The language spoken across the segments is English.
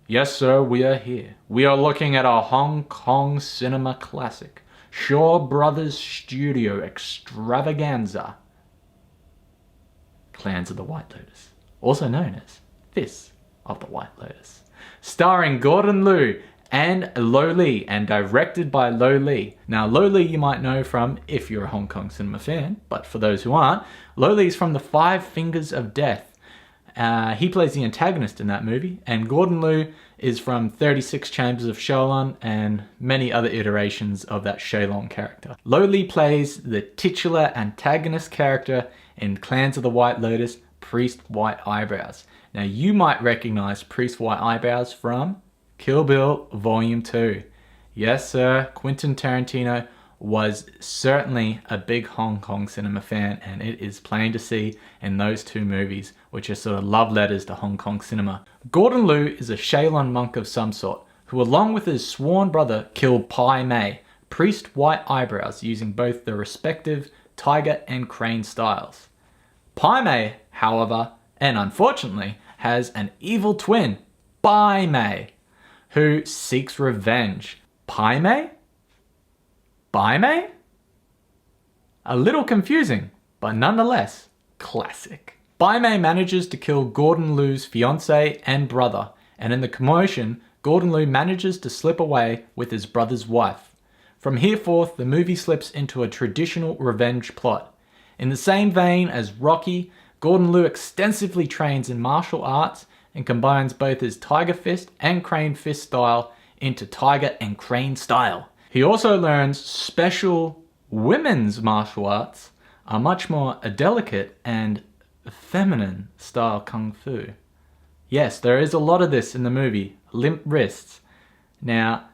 Yes, sir, we are here. We are looking at a Hong Kong cinema classic, Shaw Brothers Studio Extravaganza, Clans of the White Lotus, also known as Fists of the White Lotus, starring Gordon Liu and Lo Lieh, and directed by Lo Lieh. Now, Lo Lieh you might know from, if you're a Hong Kong cinema fan, but for those who aren't, Lo Lieh is from The Five Fingers of Death. He plays the antagonist in that movie, and Gordon Liu is from 36 Chambers of Shaolin and many other iterations of that Shaolin character. Lo Lieh plays the titular antagonist character in Clans of the White Lotus, Priest White Eyebrows. Now, you might recognize Priest White Eyebrows from Kill Bill Volume 2. Yes, sir, Quentin Tarantino was certainly a big Hong Kong cinema fan, and it is plain to see in those two movies, which are sort of love letters to Hong Kong cinema. Gordon Liu is a Shaolin monk of some sort, who along with his sworn brother killed Pai Mei, Priest White Eyebrows, using both the respective tiger and crane styles. Pai Mei, however, and unfortunately, has an evil twin, Bai Mei, who seeks revenge. Pai Mei? Bai Mei? A little confusing, but nonetheless, classic. Bai Mei manages to kill Gordon Liu's fiancé and brother, and in the commotion, Gordon Liu manages to slip away with his brother's wife. From here forth, the movie slips into a traditional revenge plot. In the same vein as Rocky, Gordon Liu extensively trains in martial arts and combines both his tiger fist and crane fist style into tiger and crane style. He also learns special women's martial arts, a much more delicate and feminine style kung fu. Yes, there is a lot of this in the movie, limp wrists. Now,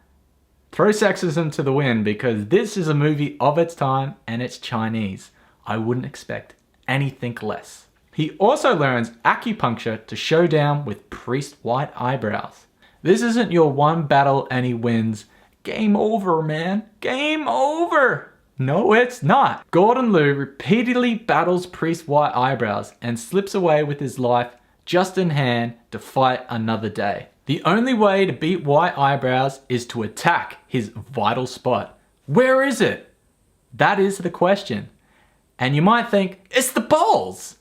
throw sexism to the wind, because this is a movie of its time and it's Chinese. I wouldn't expect anything less. He also learns acupuncture to show down with Priest White Eyebrows. This isn't your one battle and he wins. Game over, man. Game over. No, it's not. Gordon Liu repeatedly battles Priest White Eyebrows and slips away with his life just in hand to fight another day. The only way to beat White Eyebrows is to attack his vital spot. Where is it? That is the question. And you might think, it's the balls.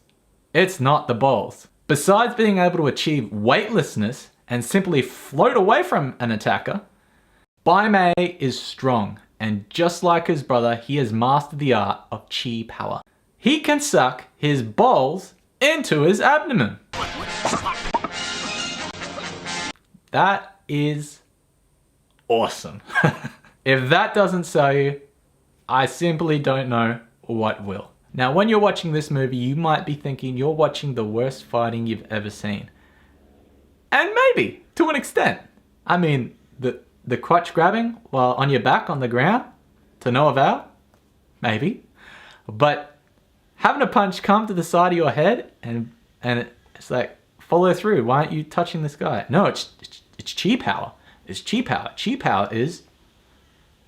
It's not the balls. Besides being able to achieve weightlessness and simply float away from an attacker, Bai Mei is strong, and just like his brother, he has mastered the art of chi power. He can suck his balls into his abdomen. That is awesome. If that doesn't sell you, I simply don't know what will. Now, when you're watching this movie, you might be thinking you're watching the worst fighting you've ever seen. And maybe, to an extent. I mean, the crotch grabbing while on your back on the ground, to no avail? Maybe. But having a punch come to the side of your head and it's like, follow through. Why aren't you touching this guy? No, it's chi power. It's chi power. Chi power is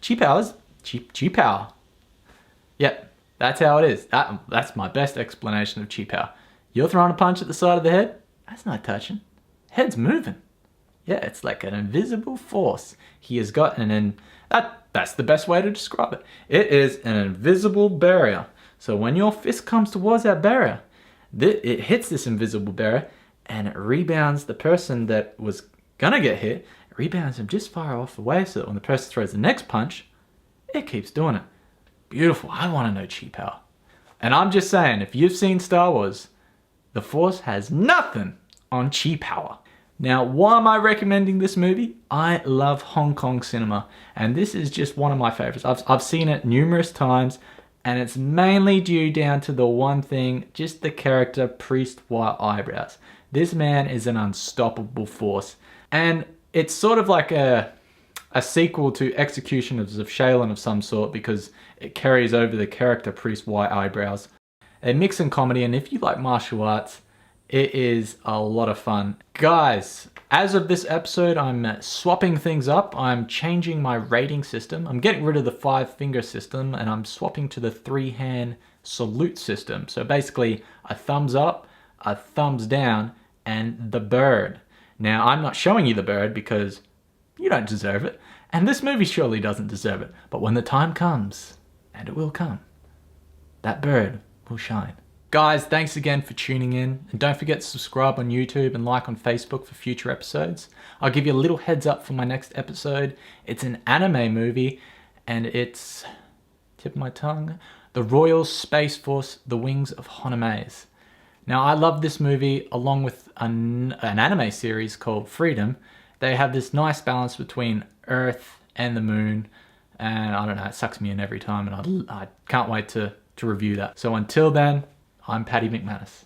chi power. Yep. That's how it is. That's my best explanation of chi power. You're throwing a punch at the side of the head? That's not touching. Head's moving. Yeah, it's like an invisible force. He has got that's the best way to describe it. It is an invisible barrier. So when your fist comes towards that barrier, it hits this invisible barrier and it rebounds the person that was gonna get hit. It rebounds him just far off away so that when the person throws the next punch, it keeps doing it. Beautiful. I want to know chi power. And I'm just saying, if you've seen Star Wars, the Force has nothing on chi power. Now, why am I recommending this movie? I love Hong Kong cinema, and this is just one of my favorites. I've seen it numerous times, and it's mainly due down to the one thing, just the character Priest White Eyebrows. This man is an unstoppable force, and it's sort of like a sequel to Executioners of Shaolin of some sort, because it carries over the character Priest White Eyebrows. A mix in comedy, and if you like martial arts, it is a lot of fun. Guys, as of this episode, I'm swapping things up. I'm changing my rating system. I'm getting rid of the 5-finger system, and I'm swapping to the 3-hand salute system. So basically, a thumbs up, a thumbs down, and the bird. Now, I'm not showing you the bird because you don't deserve it, and this movie surely doesn't deserve it. But when the time comes, and it will come, that bird will shine. Guys, thanks again for tuning in, and don't forget to subscribe on YouTube and like on Facebook for future episodes. I'll give you a little heads up for my next episode. It's an anime movie, and it's, tip of my tongue, The Royal Space Force, The Wings of Honemaze. Now, I love this movie along with an anime series called Freedom. They have this nice balance between Earth and the moon, and I don't know, it sucks me in every time, and I can't wait to review that. So until then, I'm Paddy McManus.